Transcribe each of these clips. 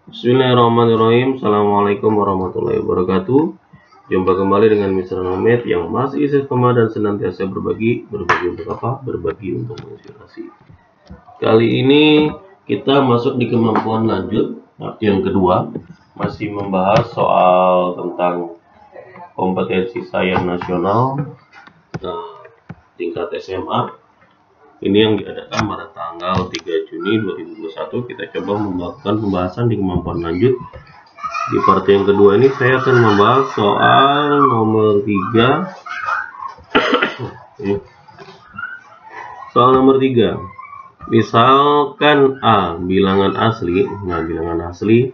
Bismillahirrahmanirrahim. Assalamualaikum warahmatullahi wabarakatuh. Jumpa kembali dengan Mr. Nomad yang masih istiqomah dan senantiasa berbagi untuk apa? Berbagi untuk menginspirasi. Kali ini kita masuk di kemampuan lanjut yang kedua, masih membahas soal tentang kompetensi sains nasional tingkat SMA. Ini yang diadakan pada tanggal 3 Juni 2021. Kita coba melakukan pembahasan di kemampuan lanjut. Di part yang kedua ini saya akan membahas soal nomor 3. Soal nomor 3. Misalkan A bilangan asli. Nah, bilangan asli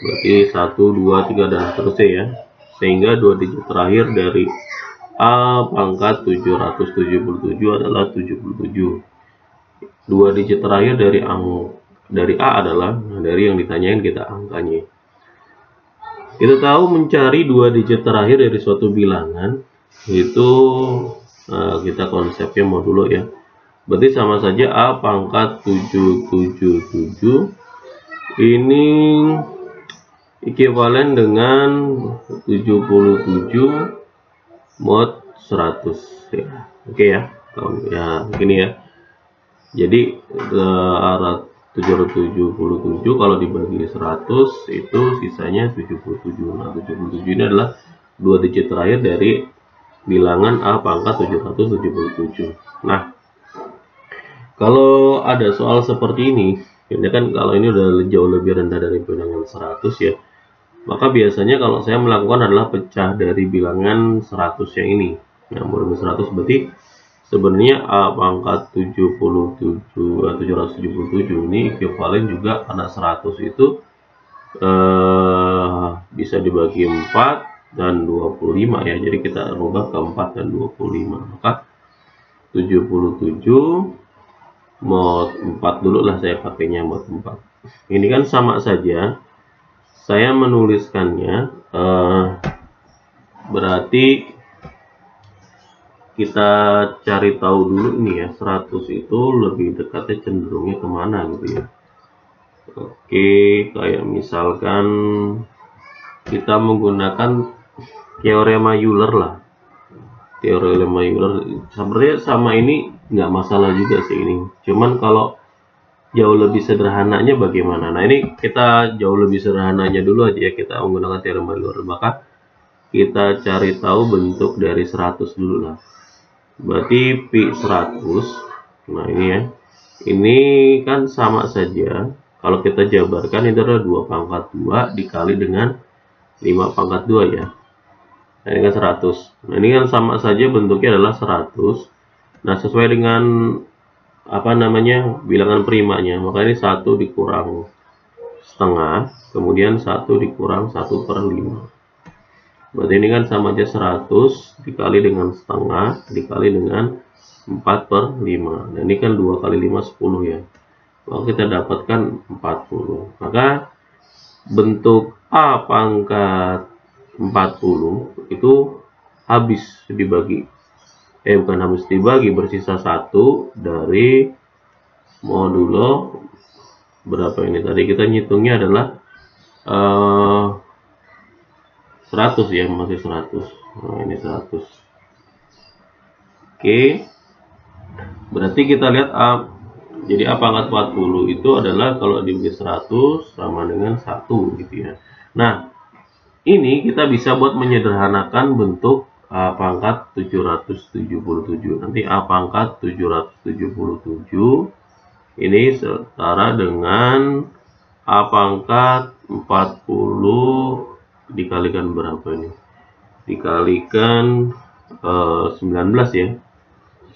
berarti 1, 2, 3 dan seterusnya ya. Sehingga dua digit terakhir dari A pangkat 777 adalah 77. Dua digit terakhir dari A adalah dari yang ditanyain kita angkanya. Kita tahu mencari dua digit terakhir dari suatu bilangan itu kita konsepnya modulo ya. Berarti sama saja A pangkat 777 ini ekuivalen dengan 77 mod 100 ya. Oke ya. Ya, begini ya. Jadi arah 777 kalau dibagi 100 itu sisanya 77. Nah, 77 ini adalah dua digit terakhir dari bilangan A pangkat 777. Nah, kalau ada soal seperti ini kan kalau ini udah jauh lebih rendah dari bilangan 100 ya. Maka biasanya kalau saya melakukan adalah pecah dari bilangan 100 yang ini. Yang berulang 100 berarti sebenarnya A pangkat 777 ini ekuivalen juga karena 100 itu bisa dibagi 4 dan 25 ya. Jadi kita rubah ke 4 dan 25. Maka 77 mod 4 dulu lah saya pakainya mod 4. Ini kan sama saja. Saya menuliskannya berarti kita cari tahu dulu nih ya, 100 itu lebih dekatnya cenderungnya kemana gitu ya. Oke, kayak misalkan kita menggunakan teorema Euler lah. Teorema Euler sebenarnya sama ini nggak masalah juga sih ini. Cuman kalau jauh lebih sederhananya bagaimana? Nah, ini kita jauh lebih sederhananya dulu aja ya, kita menggunakan teorema Euler. Maka kita cari tahu bentuk dari 100 dulu lah. Berarti pi 100. Nah, ini ya. Ini kan sama saja. Kalau kita jabarkan itu adalah 2 pangkat 2 dikali dengan 5 pangkat 2 ya. Nah, ini kan 100. Nah, ini kan sama saja bentuknya adalah 100. Nah, sesuai dengan bilangan primanya, maka ini 1 dikurang setengah, kemudian 1 dikurang 1/5. Berarti ini kan sama aja 100 dikali dengan setengah dikali dengan 4/5. Nah, ini kan 2 kali 5 10 ya. Maka kita dapatkan 40. Maka bentuk A pangkat 40 itu habis dibagi. Bukan habis dibagi, bersisa 1 dari modulo berapa ini tadi kita ngitungnya adalah 100 ya, masih 100. Nah, ini 100. Oke, berarti kita lihat A. Jadi A pangkat 40 itu adalah kalau dibagi 100 sama dengan 1 gitu ya. Nah, ini kita bisa buat menyederhanakan bentuk A pangkat 777. Nanti A pangkat 777 ini setara dengan A pangkat 40 dikalikan berapa ini? Dikalikan 19 ya.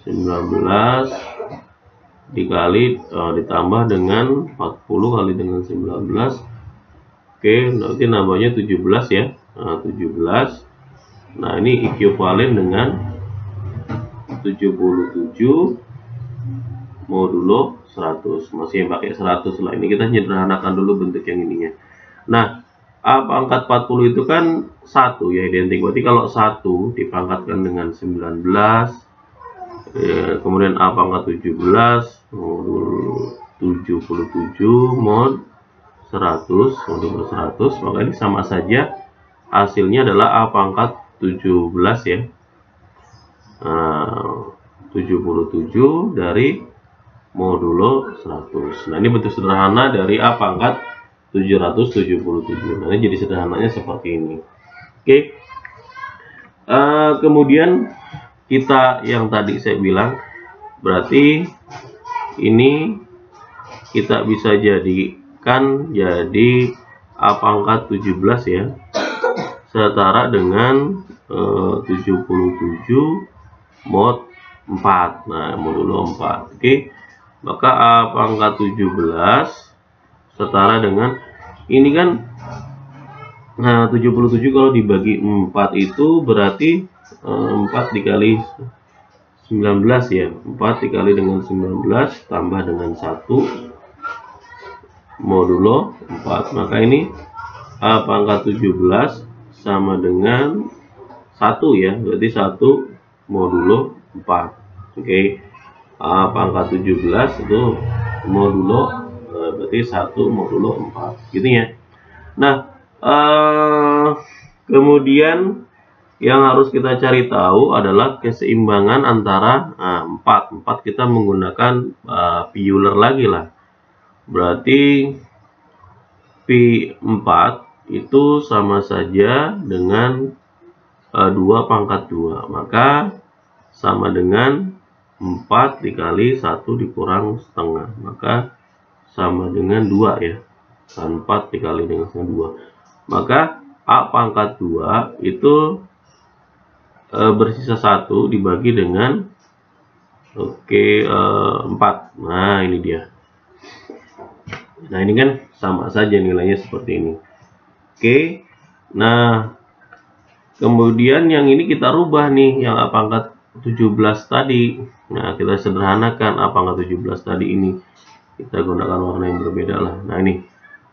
19 dikali ditambah dengan 40 kali dengan 19. Oke, nanti nambahnya 17 ya. Nah, 17. Nah, ini ekuivalen dengan 77 modulo 100. Masih yang pakai 100 lah. Ini kita sederhanakan dulu bentuk yang ininya. Nah, A pangkat 40 itu kan 1 ya, identik. Berarti kalau 1 dipangkatkan dengan 19 ya, kemudian A pangkat 17 modul 77 mod 100, modulo 100, maka ini sama saja hasilnya adalah A pangkat 17 ya. 77 dari modulo 100. Nah, ini bentuk sederhana dari A pangkat 777. Nah, ini jadi sederhananya seperti ini. Oke. Kemudian kita yang tadi saya bilang, berarti ini kita bisa jadikan jadi A pangkat 17 ya, setara dengan 77 mod 4. Nah, modulo 4. Oke. Maka A pangkat 17 setara dengan ini kan, nah 77 kalau dibagi 4 itu berarti 4 dikali 19 ya. 4 dikali dengan 19 tambah dengan 1 modulo 4. Maka ini A pangkat 17 sama dengan 1 ya, berarti 1 modulo 4. Oke. A pangkat 17 itu modulo berarti 1 modulo 4 gitu ya. Nah, kemudian yang harus kita cari tahu adalah keseimbangan antara 4 kita menggunakan pi Euler lagi lah. Berarti pi 4 itu sama saja dengan 2 pangkat 2, maka sama dengan 4 dikali 1 dikurang setengah, maka sama dengan 2 ya. 4 dikali dengan setengah 2, maka A pangkat 2 itu bersisa 1 dibagi dengan 4. Nah, ini dia. Nah, ini kan sama saja nilainya seperti ini. Oke. Nah, kemudian yang ini kita rubah nih, yang A pangkat 17 tadi. Nah, kita sederhanakan A pangkat 17 tadi ini. Kita gunakan warna yang berbeda lah. Nah, ini.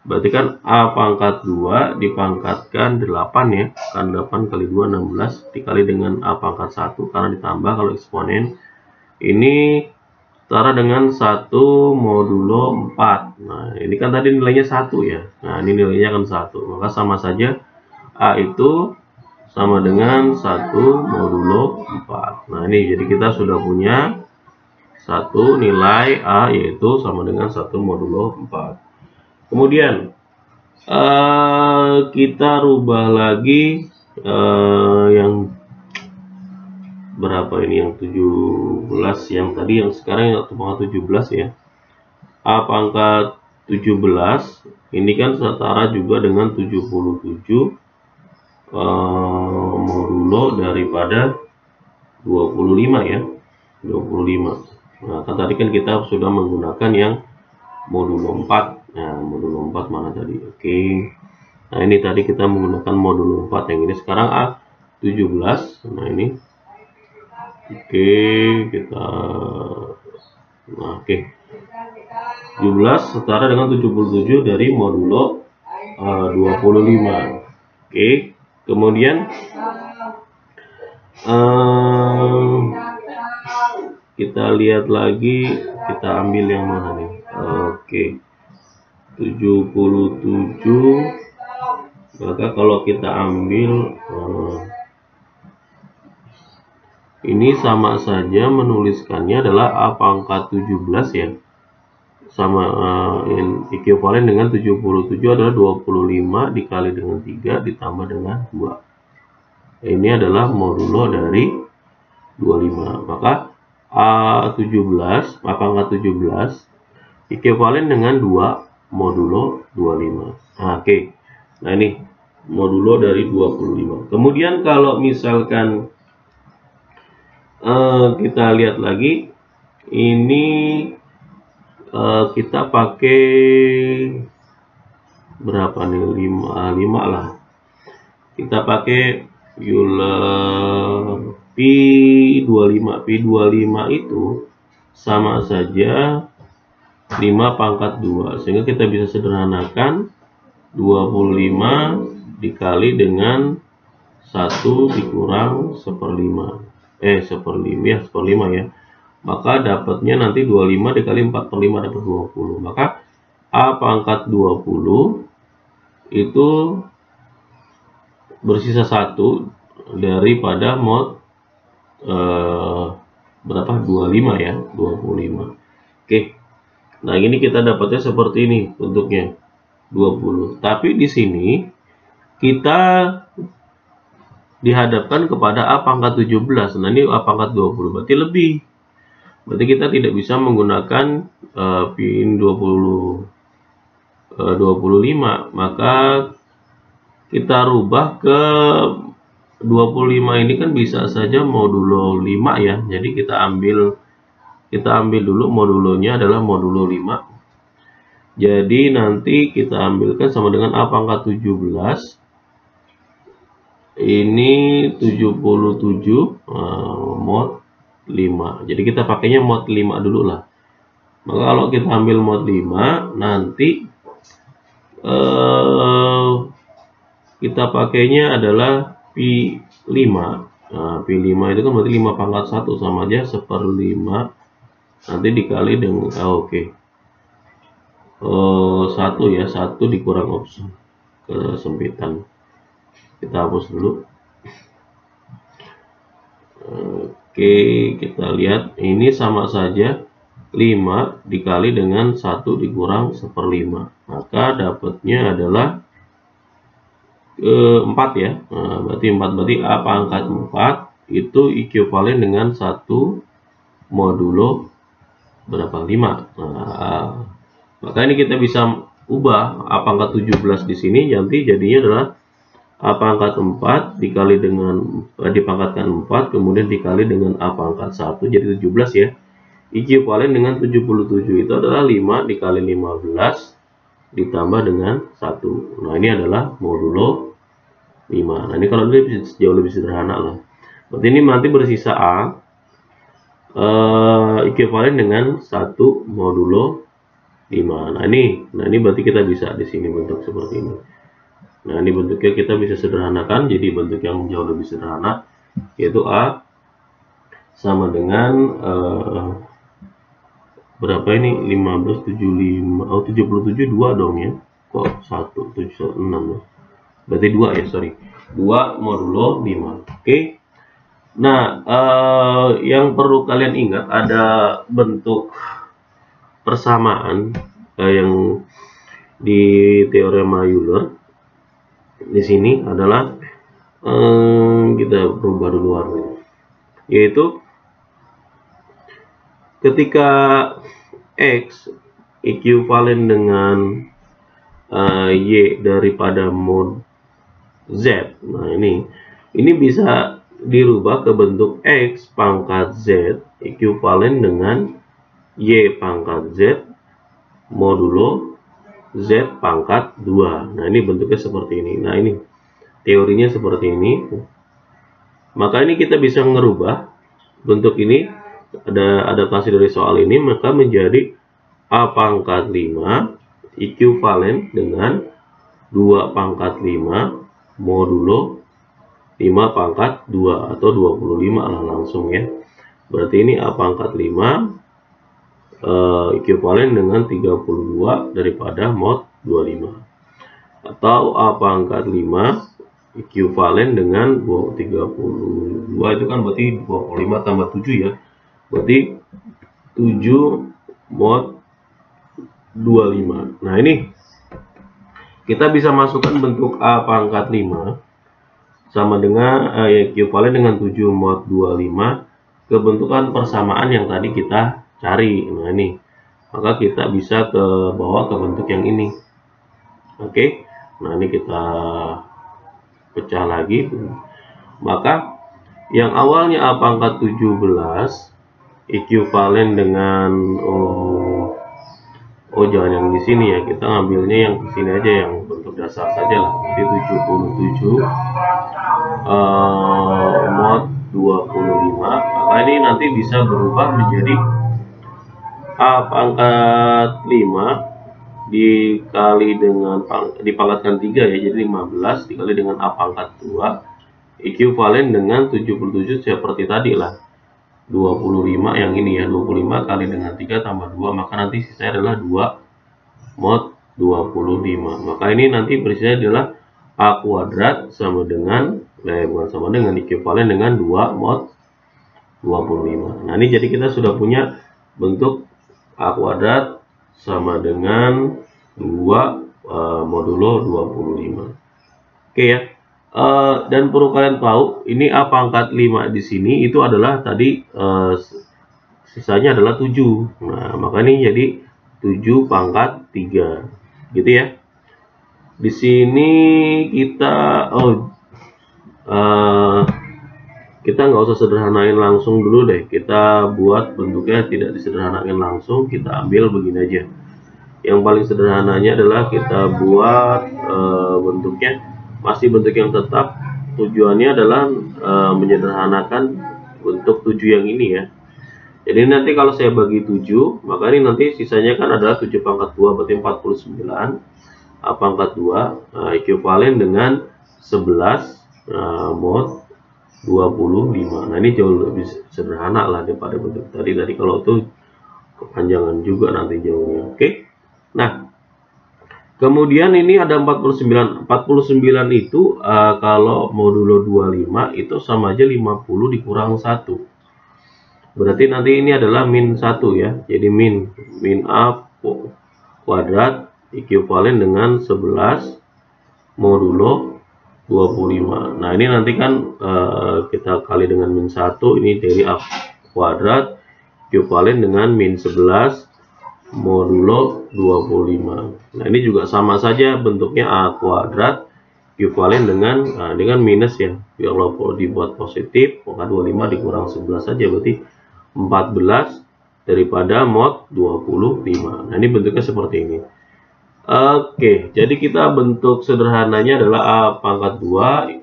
Berarti kan A pangkat 2 dipangkatkan 8 ya. Kan 8 kali 2, 16. Dikali dengan A pangkat 1. Karena ditambah kalau eksponen. Ini setara dengan 1 modulo 4. Nah, ini kan tadi nilainya 1 ya. Nah, ini nilainya kan 1. Maka sama saja A itu sama dengan 1 modulo 4. Nah, ini jadi kita sudah punya satu nilai A, yaitu sama dengan 1 modulo 4. Kemudian kita rubah lagi yang berapa ini, yang 17 yang tadi, yang sekarang yang A pangkat 17 ya. A pangkat 17 ini kan setara juga dengan 77 modulo daripada 25 ya. 25. Nah, kan tadi kan kita sudah menggunakan yang modulo 4. Nah, modulo 4 mana tadi? Oke. Nah, ini tadi kita menggunakan modulo 4, yang ini sekarang A 17. Nah, ini. Oke, kita oke. 17 setara dengan 77 dari modulo 25. Oke. Kemudian kita lihat lagi, kita ambil yang mana nih? Oke. 77. Maka kalau kita ambil ini sama saja menuliskannya adalah A pangkat 17 ya. Sama ekuivalen dengan 77 adalah 25 dikali dengan 3 ditambah dengan 2. Ini adalah modulo dari 25. Maka A17, A pangkat 17 ekuivalen dengan 2 modulo 25. Nah, oke. Nah, ini modulo dari 25. Kemudian kalau misalkan kita lihat lagi, ini kita pakai berapa nih, 5 lah. Kita pakai Euler P25. P25 itu sama saja 5 pangkat 2, sehingga kita bisa sederhanakan 25 dikali dengan 1 dikurang 1/5. 1/5 ya. Maka dapatnya nanti 25 dikali 4/5 dapat 20. Maka A pangkat 20 itu bersisa 1 daripada mod berapa? 25 ya, 25. Oke. Nah, ini kita dapatnya seperti ini bentuknya. 20. Tapi di sini kita dihadapkan kepada A pangkat 17. Nah, ini A pangkat 20, berarti lebih. Berarti kita tidak bisa menggunakan pin 25. Maka kita rubah ke 25 ini kan bisa saja modulo 5 ya. Jadi kita ambil dulu modulonya adalah modulo 5. Jadi nanti kita ambilkan sama dengan A pangkat 17. Ini 77 mod 5. Jadi kita pakainya mod 5 dulu lah. Maka kalau kita ambil mod 5, nanti kita pakainya adalah pi 5. Nah, pi 5 itu kan berarti 5 pangkat 1 sama aja 1/5. Nanti dikali dengan oke. 1 ya, 1 dikurang opsi kesempitan. Kita hapus dulu. Oke, kita lihat ini sama saja 5 dikali dengan 1 dikurang 1/5. Maka dapatnya adalah 4 ya. Nah, berarti A pangkat 4 itu ekuivalen dengan 1 modulo berapa? 5. Nah, maka ini kita bisa ubah A pangkat 17 di sini nanti jadinya adalah A pangkat 4 dikali dengan dipangkatkan 4 kemudian dikali dengan A pangkat 1 jadi 17 ya. Ekuivalen dengan 77 itu adalah 5 dikali 15 ditambah dengan 1. Nah, ini adalah modulo 5. Nah, ini kalau ini jauh lebih sederhana lah. Berarti ini nanti bersisa A ekuivalen dengan 1 modulo 5. Nah, ini berarti kita bisa di sini bentuk seperti ini. Nah, ini bentuknya kita bisa sederhanakan jadi bentuk yang jauh lebih sederhana, yaitu A sama dengan berapa ini? 1575. Oh, 77 2 dong ya. Kok 176 ya? Berarti 2 ya, sorry. 2 modulo 5. Oke. Nah, yang perlu kalian ingat ada bentuk persamaan yang di teorema Euler. Di sini adalah kita berubah dulu warnanya, yaitu ketika X ekuivalen dengan Y daripada mod Z. Nah, ini bisa dirubah ke bentuk X pangkat Z ekuivalen dengan Y pangkat Z modulo Z pangkat 2. Nah, ini bentuknya seperti ini. Nah, ini teorinya seperti ini. Maka ini kita bisa merubah bentuk ini, ada adaptasi dari soal ini, maka menjadi A pangkat 5 ekuivalen dengan 2 pangkat 5 modulo 5 pangkat 2 atau 25 lah langsung ya. Berarti ini A pangkat 5 ekuivalen dengan 32 daripada mod 25, atau A pangkat 5 ekuivalen dengan 32 itu kan berarti 25 tambah 7 ya, berarti 7 mod 25. Nah, ini kita bisa masukkan bentuk A pangkat 5 sama dengan ekuivalen dengan 7 mod 25 ke bentukan persamaan yang tadi kita cari. Nah, ini maka kita bisa ke bawah ke bentuk yang ini. Oke. Nah, ini kita pecah lagi. Maka yang awalnya A pangkat 17 ekuivalen dengan jangan yang di sini ya, kita ngambilnya yang di sini aja, yang bentuk dasar saja lah. Jadi 77 mod 25. Maka ini nanti bisa berubah menjadi A pangkat 5 dikali dengan dipangkatkan 3 ya, jadi 15 dikali dengan A pangkat 2 ekuivalen dengan 77 seperti tadi lah, 25 yang ini ya, 25 kali dengan 3 tambah 2, maka nanti sisanya adalah 2 mod 25. Maka ini nanti berisinya adalah A kuadrat sama dengan, bukan sama dengan, ekuivalen dengan 2 mod 25. Nah, ini jadi kita sudah punya bentuk A kuadrat sama dengan 2 modulo 25. Oke ya. Dan perlu kalian tahu, ini A pangkat 5 di sini itu adalah tadi sisanya adalah 7. Nah, maka ini jadi 7 pangkat 3. Gitu ya. Di sini kita kita nggak usah sederhanain langsung dulu deh. Kita buat bentuknya tidak disederhanakan langsung, kita ambil begini aja. Yang paling sederhananya adalah kita buat bentuknya masih bentuk yang tetap. Tujuannya adalah menyederhanakan bentuk 7 yang ini ya. Jadi nanti kalau saya bagi 7, maka ini nanti sisanya kan adalah 7 pangkat 2, berarti 49. A pangkat 2 ekuivalen dengan 11 mod 25. Nah, ini jauh lebih sederhana lah daripada bentuk tadi. Kalau itu kepanjangan juga nanti jauhnya. Oke. Nah, kemudian ini ada 49. 49 itu kalau modulo 25 itu sama aja 50 dikurang 1. Berarti nanti ini adalah min 1 ya. Jadi min A kuadrat ekuivalen dengan 11 modulo 25. Nah, ini nanti kan kita kali dengan min 1, ini dari A kuadrat ekuivalen dengan min 11 modulo 25. Nah, ini juga sama saja bentuknya A kuadrat ekuivalen dengan minus ya. Kalau dibuat positif, maka 25 dikurang 11 saja, berarti 14 daripada mod 25. Nah, ini bentuknya seperti ini. Oke, jadi kita bentuk sederhananya adalah A pangkat 2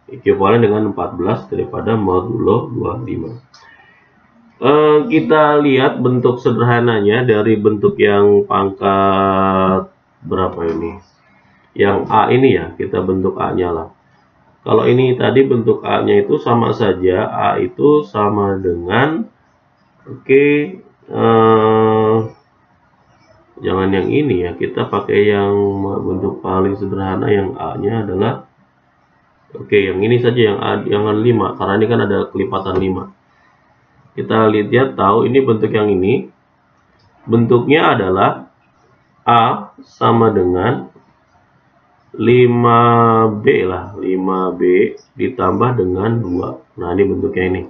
ekuivalen dengan 14 daripada modulo 25. Kita lihat bentuk sederhananya dari bentuk yang pangkat berapa ini? Yang A ini ya, kita bentuk A-nya lah. Kalau ini tadi bentuk A-nya itu sama saja, A itu sama dengan, jangan yang ini ya, kita pakai yang bentuk paling sederhana yang A-nya adalah, yang ini saja, yang 5, karena ini kan ada kelipatan 5. Kita lihat tahu ini bentuk yang ini, bentuknya adalah A sama dengan 5B lah, 5B ditambah dengan 2. Nah, ini bentuknya ini.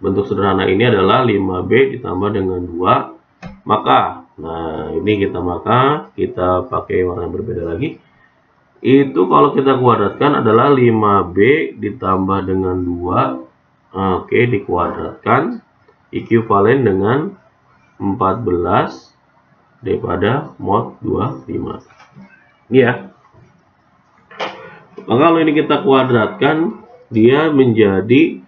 Bentuk sederhana ini adalah 5B ditambah dengan 2. Maka, nah ini kita pakai warna berbeda lagi. Itu kalau kita kuadratkan adalah 5B ditambah dengan 2. Dikuadratkan ekuivalen dengan 14 daripada mod 25. Ya. Maka kalau ini kita kuadratkan, dia menjadi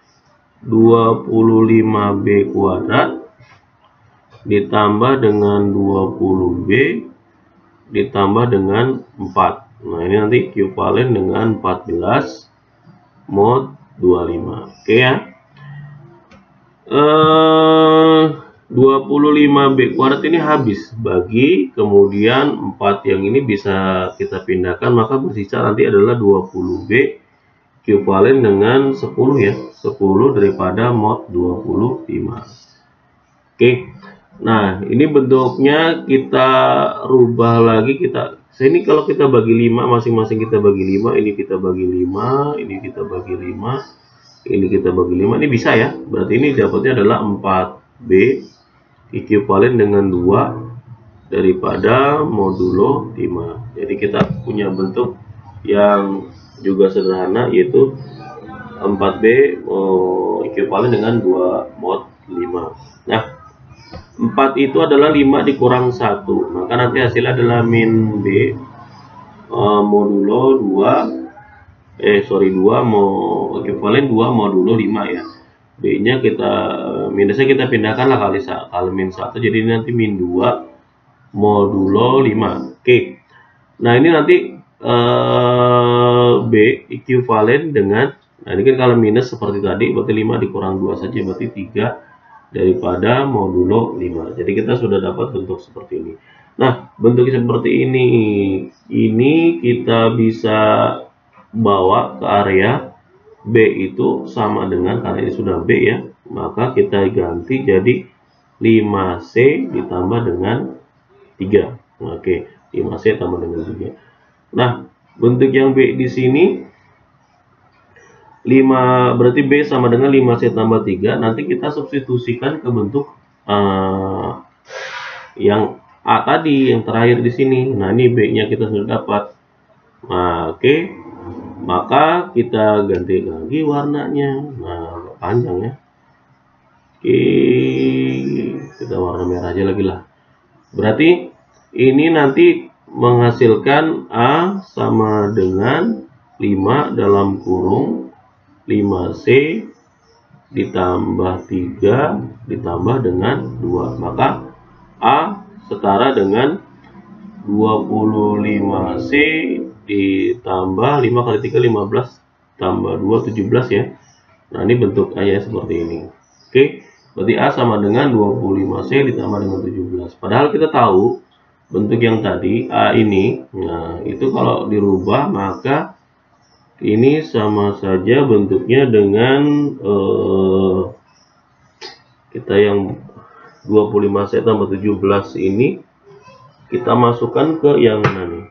25B kuadrat ditambah dengan 20B ditambah dengan 4. Nah, ini nanti ekuivalen dengan 14 mod 25. Oke ya. 25B kuadrat ini habis bagi, kemudian 4 yang ini bisa kita pindahkan, maka bersisa nanti adalah 20B ekuivalen dengan 10 ya, 10 daripada mod 25. Oke. Nah, ini bentuknya kita rubah lagi, ini kalau kita bagi 5, masing-masing kita bagi 5, ini kita bagi 5, ini kita bagi 5, ini kita bagi 5, ini bisa ya. Berarti ini dapatnya adalah 4B ekuivalen dengan 2 daripada modulo 5. Jadi kita punya bentuk yang juga sederhana, yaitu 4B ekuivalen dengan 2 mod 5. Nah, 4 itu adalah 5 dikurang 1, maka nanti hasilnya adalah min B modulo 2 ekuivalen 2 modulo 5 ya. B nya minusnya kita pindahkan lah kali min 1, jadi nanti min 2 modulo 5. Oke. Nah, ini nanti B ekuivalen dengan, nah ini kan kalau minus seperti tadi, berarti 5 dikurang 2 saja, berarti 3 daripada modulo 5. Jadi kita sudah dapat bentuk seperti ini. Nah, bentuknya seperti ini kita bisa bawa ke area B itu sama dengan, karena ini sudah B ya, maka kita ganti jadi 5C ditambah dengan 3. Oke, 5C tambah dengan 3. Nah, bentuk yang B di sini 5, berarti B sama dengan 5C tambah 3. Nanti kita substitusikan ke bentuk yang A tadi, yang terakhir di sini. Nah, ini B-nya kita sudah dapat. Nah, oke. Maka kita ganti lagi warnanya. Nah, panjang ya. Oke, kita warna merah aja lagi lah. Berarti ini nanti menghasilkan A sama dengan 5 dalam kurung 5C ditambah 3 ditambah dengan 2. Maka A setara dengan 25C ditambah 5 kali 3 15 tambah 2 17 ya. Nah, ini bentuk A ya seperti ini. Oke, berarti A sama dengan 25C ditambah dengan 17. Padahal kita tahu bentuk yang tadi A ini, nah itu kalau dirubah maka ini sama saja bentuknya dengan kita yang 25C tambah 17 ini kita masukkan ke yang mana nih?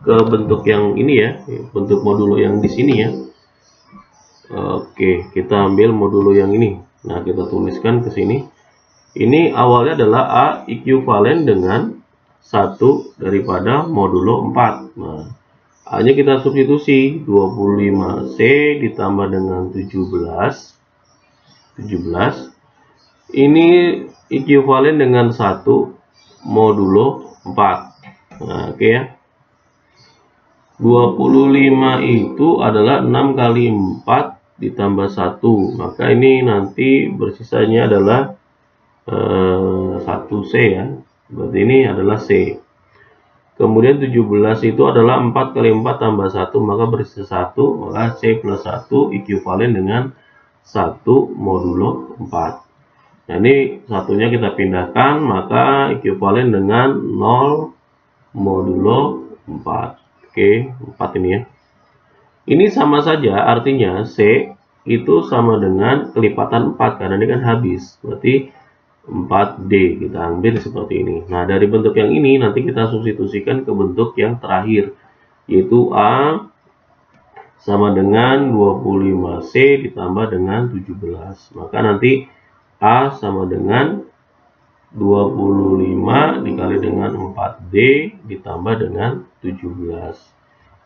Ke bentuk yang ini ya, bentuk modulo yang di sini ya. Oke, kita ambil modulo yang ini. Nah, kita tuliskan ke sini. Ini awalnya adalah A ekuivalen dengan 1 daripada modulo 4. Nah, A-nya kita substitusi 25C ditambah dengan 17. Ini ekuivalen dengan 1 modulo 4. Nah, oke ya. 25 itu adalah 6 kali 4 ditambah 1. Maka ini nanti bersisanya adalah 1C ya. Berarti ini adalah C. Kemudian 17 itu adalah 4 kali 4 tambah 1, maka bersisa 1. Maka C plus 1 ekuivalen dengan 1 modulo 4. Nah, ini satunya kita pindahkan, maka ekuivalen dengan 0 modulo 4. Oke, 4 ini ya. Ini sama saja, artinya C itu sama dengan kelipatan 4, karena ini kan habis. Berarti 4D kita ambil seperti ini. Nah, dari bentuk yang ini nanti kita substitusikan ke bentuk yang terakhir, yaitu A sama dengan 25C ditambah dengan 17. Maka nanti A sama dengan 25 dikali dengan 4D ditambah dengan 17.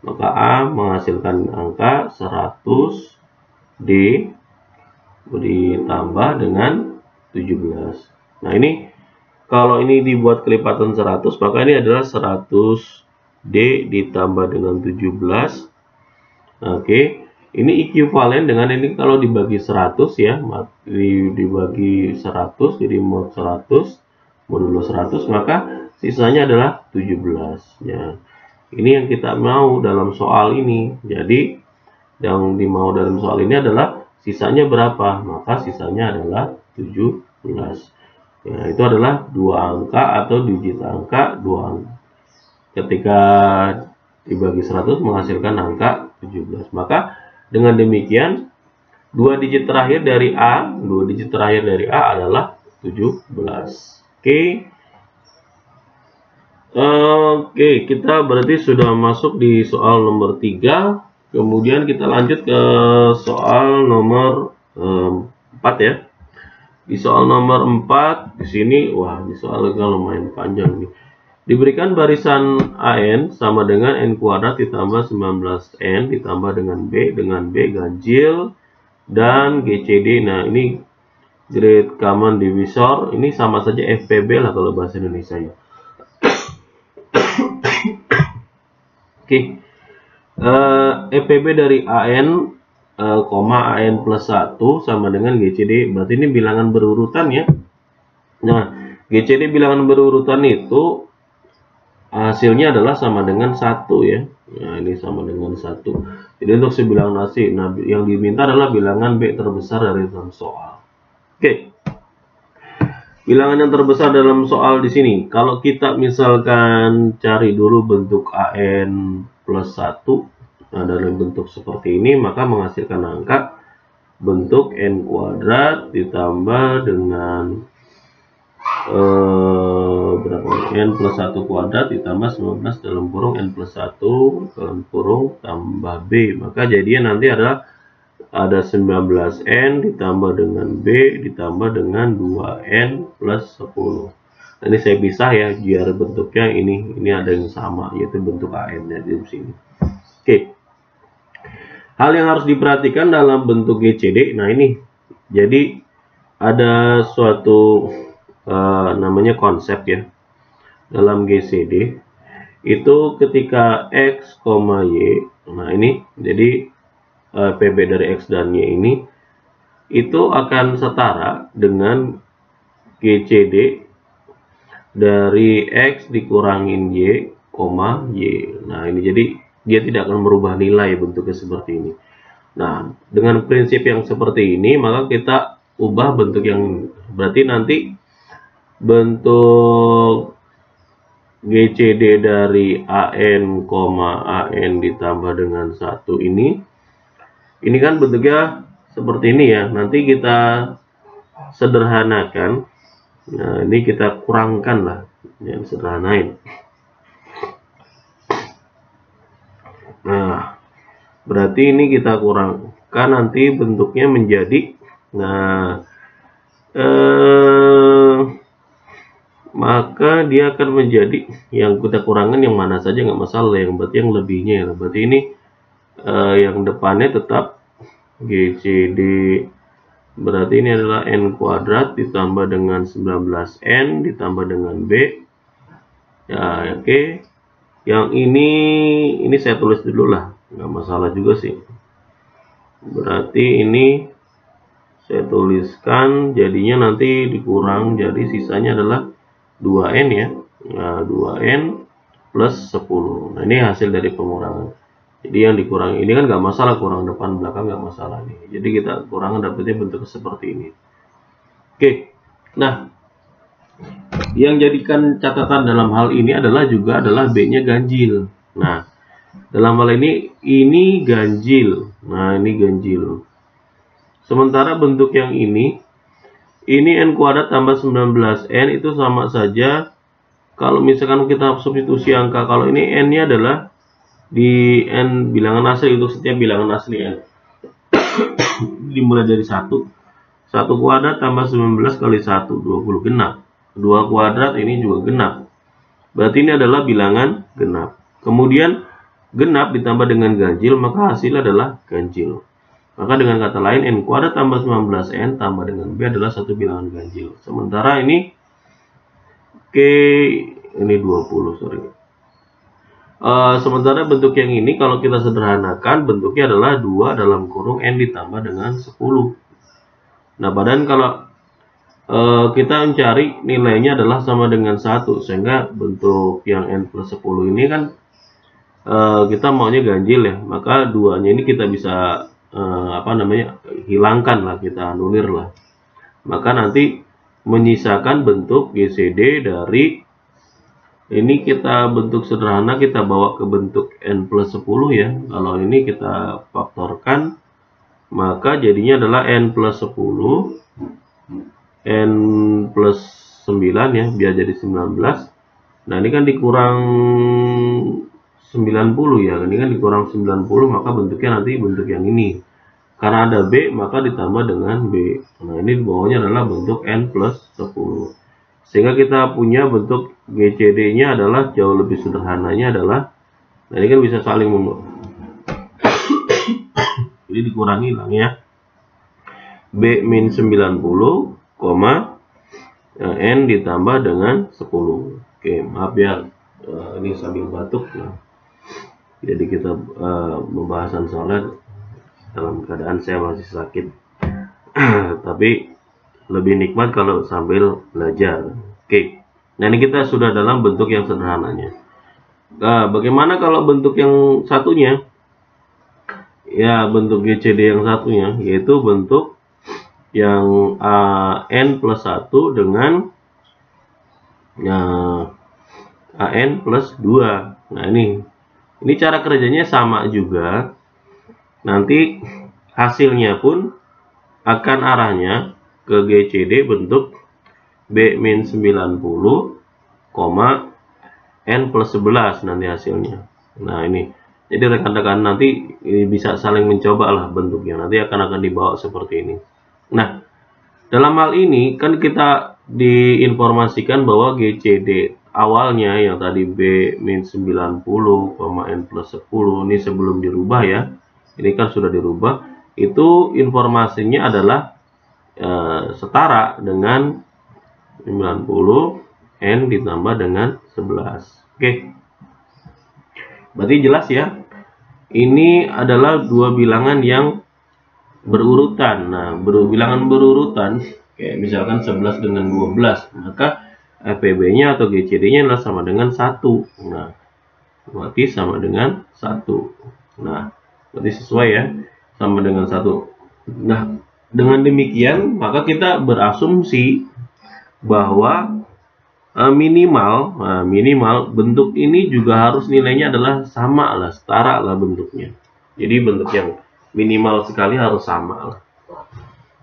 Maka A menghasilkan angka 100D ditambah dengan 17. Nah, ini kalau ini dibuat kelipatan 100, maka ini adalah 100D ditambah dengan 17. Oke, ini ekuivalen dengan ini kalau dibagi 100 ya, dibagi 100 jadi mod 100 modulo 100, maka sisanya adalah 17 ya. Ini yang kita mau dalam soal ini. Jadi yang dimau dalam soal ini adalah sisanya berapa, maka sisanya adalah 17 ya. Itu adalah dua angka atau digit angka 2 angka. Ketika dibagi 100 menghasilkan angka 17. Maka dengan demikian dua digit terakhir dari A adalah 17. Oke, kita berarti sudah masuk di soal nomor 3. Kemudian kita lanjut ke soal nomor 4 ya. Di soal nomor 4 di sini, wah, di soal lumayan panjang nih. Diberikan barisan AN sama dengan N kuadrat ditambah 19N ditambah dengan B ganjil dan GCD. Nah, ini Great Common Divisor. Ini sama saja FPB lah kalau bahasa Indonesia ya. Oke. FPB dari AN, AN plus 1 sama dengan GCD. Berarti ini bilangan berurutan ya. Nah, GCD bilangan berurutan itu hasilnya adalah sama dengan 1 ya. Nah, ini sama dengan 1. Jadi untuk sebilangan AC, nah yang diminta adalah bilangan B terbesar dari dalam soal. Oke. Bilangan yang terbesar dalam soal di sini, kalau kita misalkan cari dulu bentuk AN plus 1, nah dalam bentuk seperti ini, maka menghasilkan angka bentuk N kuadrat ditambah dengan berapa? N plus 1 kuadrat ditambah 19 dalam kurung N plus 1 dalam kurung tambah B. Maka jadinya nanti ada 19N ditambah dengan B ditambah dengan 2N plus 10. Nah, ini saya pisah ya biar bentuknya ini ada yang sama, yaitu bentuk AN nya di sini. Oke. Hal yang harus diperhatikan dalam bentuk GCD, nah ini jadi ada suatu namanya konsep ya dalam GCD itu ketika X, Y, nah ini jadi PB dari X dan Y ini itu akan setara dengan GCD dari X dikurangin Y, Y. Nah ini jadi dia tidak akan merubah nilai bentuknya seperti ini. Nah dengan prinsip yang seperti ini maka kita ubah bentuk yang berarti nanti bentuk GCD dari AN, AN ditambah dengan 1 ini kan bentuknya seperti ini ya. Nanti kita sederhanakan. Nah, ini kita kurangkan lah. Ya, sederhanain. Nah, berarti ini kita kurangkan nanti bentuknya menjadi maka dia akan menjadi yang kita kurangkan yang mana saja nggak masalah, yang berarti yang lebihnya ya. Berarti ini yang depannya tetap GCD, berarti ini adalah N kuadrat ditambah dengan 19N ditambah dengan B ya. Oke. Yang ini saya tulis dulu lah, nggak masalah juga sih. Berarti ini saya tuliskan jadinya nanti dikurang, jadi sisanya adalah 2N ya. Nah, 2N plus 10. Nah, ini hasil dari pengurangan. Jadi yang dikurangi ini kan nggak masalah, kurang depan belakang nggak masalah nih. Jadi kita kurangan dapetnya bentuk seperti ini. Oke. Nah, yang jadikan catatan dalam hal ini adalah B-nya ganjil. Nah, dalam hal ini ganjil. Nah, ini ganjil. Sementara bentuk yang ini N kuadrat tambah 19N itu sama saja. Kalau misalkan kita substitusi angka, kalau ini N-nya adalah di N bilangan asli, untuk setiap bilangan asli N dimulai dari 1 kuadrat tambah 19 kali 1, 20 genap. 2 kuadrat ini juga genap. Berarti ini adalah bilangan genap. Kemudian genap ditambah dengan ganjil, maka hasilnya adalah ganjil. Maka dengan kata lain N kuadrat tambah 19N tambah dengan B adalah satu bilangan ganjil. Sementara ini ini 20, sorry. Sementara bentuk yang ini kalau kita sederhanakan bentuknya adalah 2 dalam kurung N ditambah dengan 10. Nah, padahal kalau kita mencari nilainya adalah sama dengan 1, sehingga bentuk yang N plus 10 ini kan kita maunya ganjil ya. Maka 2-nya ini kita bisa hilangkan lah, kita anulir lah. Maka nanti menyisakan bentuk GCD dari ini kita bentuk sederhana, kita bawa ke bentuk N plus 10 ya. Kalau ini kita faktorkan, maka jadinya adalah N plus 10 N plus 9 ya, biar jadi 19. Nah, ini kan dikurang 90 ya, ini kan dikurang 90, maka bentuknya nanti bentuk yang ini. Karena ada B, maka ditambah dengan B. Nah, ini di bawahnya adalah bentuk N plus 10. Sehingga kita punya bentuk GCD-nya adalah jauh lebih sederhananya adalah, nah ini kan bisa saling jadi dikurangi lah ya. B min 90, N ditambah dengan 10. Oke, maaf ya, ini sambil batuk ya. Jadi kita pembahasan soalnya dalam keadaan saya masih sakit. Tapi lebih nikmat kalau sambil belajar. Oke. Nah, ini kita sudah dalam bentuk yang sederhananya. Nah, bagaimana kalau bentuk yang satunya? Ya, bentuk GCD yang satunya, yaitu bentuk yang N plus 1 dengan Nah, AN plus 2. Nah, ini cara kerjanya sama juga. Nanti hasilnya pun akan arahnya ke GCD bentuk B-90, N plus 11 nanti hasilnya. Nah, ini. Jadi rekan-rekan nanti ini bisa saling mencoba lah bentuknya. Nanti akan dibawa seperti ini. Nah, dalam hal ini kan kita diinformasikan bahwa GCD awalnya yang tadi B-90, N plus 10 ini sebelum dirubah ya. Ini kan sudah dirubah. Itu informasinya adalah setara dengan 90 N ditambah dengan 11. Oke. Berarti jelas ya. Ini adalah dua bilangan yang berurutan. Nah, bilangan berurutan kayak misalkan 11 dengan 12, maka FPB-nya atau GCD-nya adalah sama dengan 1. Nah, berarti sama dengan 1. Nah, berarti sesuai ya, sama dengan 1. Nah, dengan demikian maka kita berasumsi bahwa minimal bentuk ini juga harus nilainya adalah sama lah, setara lah bentuknya. Jadi bentuk yang minimal sekali harus sama lah.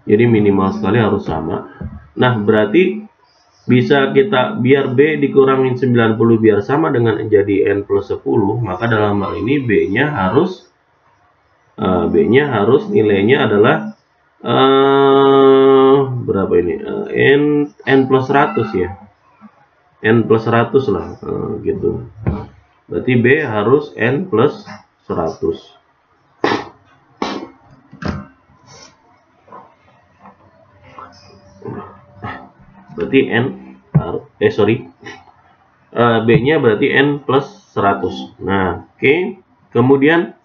Jadi minimal sekali harus sama. Nah, berarti bisa kita biar B dikurangin 90 biar sama dengan jadi N plus 10, maka dalam hal ini B-nya harus nilainya adalah berapa ini? N plus 100 ya. N plus 100 lah, gitu. Berarti B harus N plus 100. Berarti B-nya berarti N plus 100. Nah, oke. Kemudian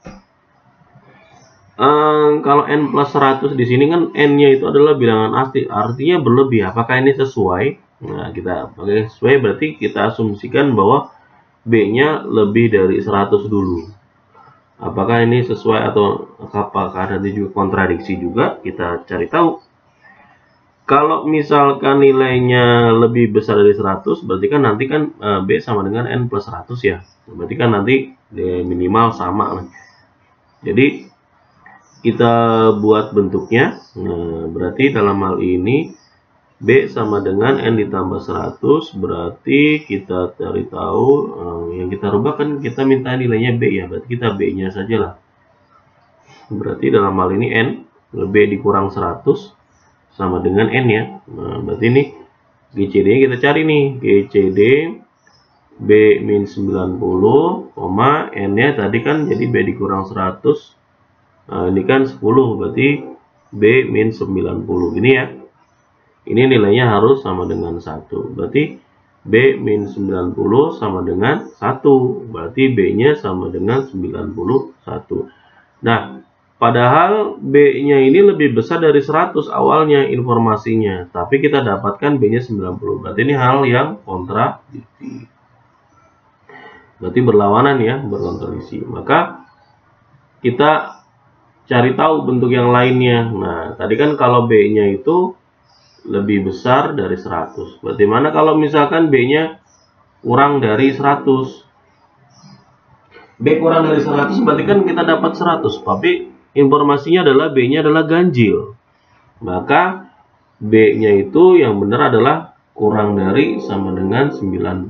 kalau N plus 100 di sini kan N-nya itu adalah bilangan asli, artinya berlebih. Apakah ini sesuai? Nah, kita pakai sesuai berarti kita asumsikan bahwa B-nya lebih dari 100 dulu. Apakah ini sesuai atau apakah nanti juga kontradiksi juga? Kita cari tahu. Kalau misalkan nilainya lebih besar dari 100, berarti kan nanti kan B sama dengan N plus 100 ya. Berarti kan nanti minimal sama. Jadi kita buat bentuknya. Nah, berarti dalam hal ini B sama dengan N ditambah 100, berarti kita cari tahu yang kita rubah kan kita minta nilainya B ya, berarti kita B-nya saja lah. Berarti dalam hal ini N, B dikurang 100 sama dengan N ya. Nah, berarti ini GCD-nya kita cari nih, GCD B-90, N-nya tadi kan jadi B dikurang 100. Nah, ini kan 10, berarti B-90 ini ya. Ini nilainya harus sama dengan 1. Berarti B-90 sama dengan 1. Berarti B-nya sama dengan 91. Nah, padahal B-nya ini lebih besar dari 100 awalnya informasinya. Tapi kita dapatkan B-nya 90. Berarti ini hal yang kontradiksi. Berarti berlawanan ya, berkontradiksi. Maka kita cari tahu bentuk yang lainnya. Nah, tadi kan kalau B-nya itu lebih besar dari 100. Bagaimana kalau misalkan B-nya kurang dari 100? B kurang dari 100 berarti kan kita dapat 100. Tapi informasinya adalah B-nya adalah ganjil. Maka B-nya itu yang benar adalah kurang dari sama dengan 99.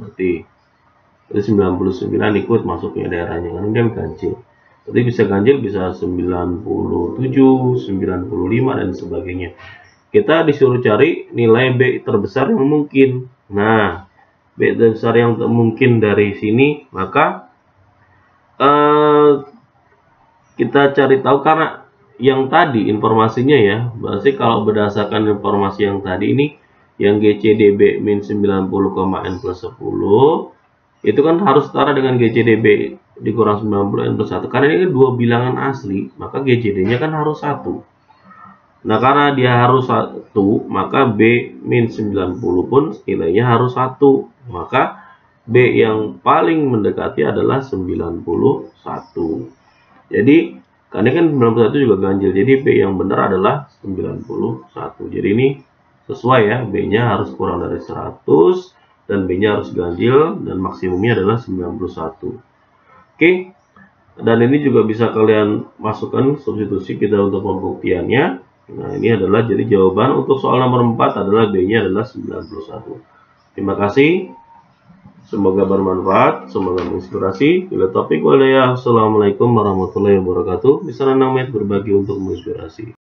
Berarti 99 ikut masuknya daerahnya kan dia ganjil. Berarti bisa ganjil bisa 97, 95 dan sebagainya. Kita disuruh cari nilai B terbesar yang mungkin. Nah, B terbesar yang mungkin dari sini, maka kita cari tahu karena yang tadi informasinya ya. Berarti kalau berdasarkan informasi yang tadi ini, yang GCD B-90, N plus 10, itu kan harus setara dengan GCD B dikurang 90 N plus 1. Karena ini kan dua bilangan asli, maka GCD-nya kan harus 1. Nah, karena dia harus 1, maka B-90 pun nilainya harus 1. Maka B yang paling mendekati adalah 91. Jadi, karena kan 91 juga ganjil. Jadi B yang benar adalah 91. Jadi ini sesuai ya, B-nya harus kurang dari 100 dan B-nya harus ganjil dan maksimumnya adalah 91. Oke. Dan ini juga bisa kalian masukkan substitusi kita untuk pembuktiannya. Nah, ini adalah jadi jawaban untuk soal nomor 4 adalah B-nya adalah 91. Terima kasih. Semoga bermanfaat, semoga menginspirasi. Bila topik walaya, assalamualaikum warahmatullahi wabarakatuh. Bisa berbagi untuk menginspirasi.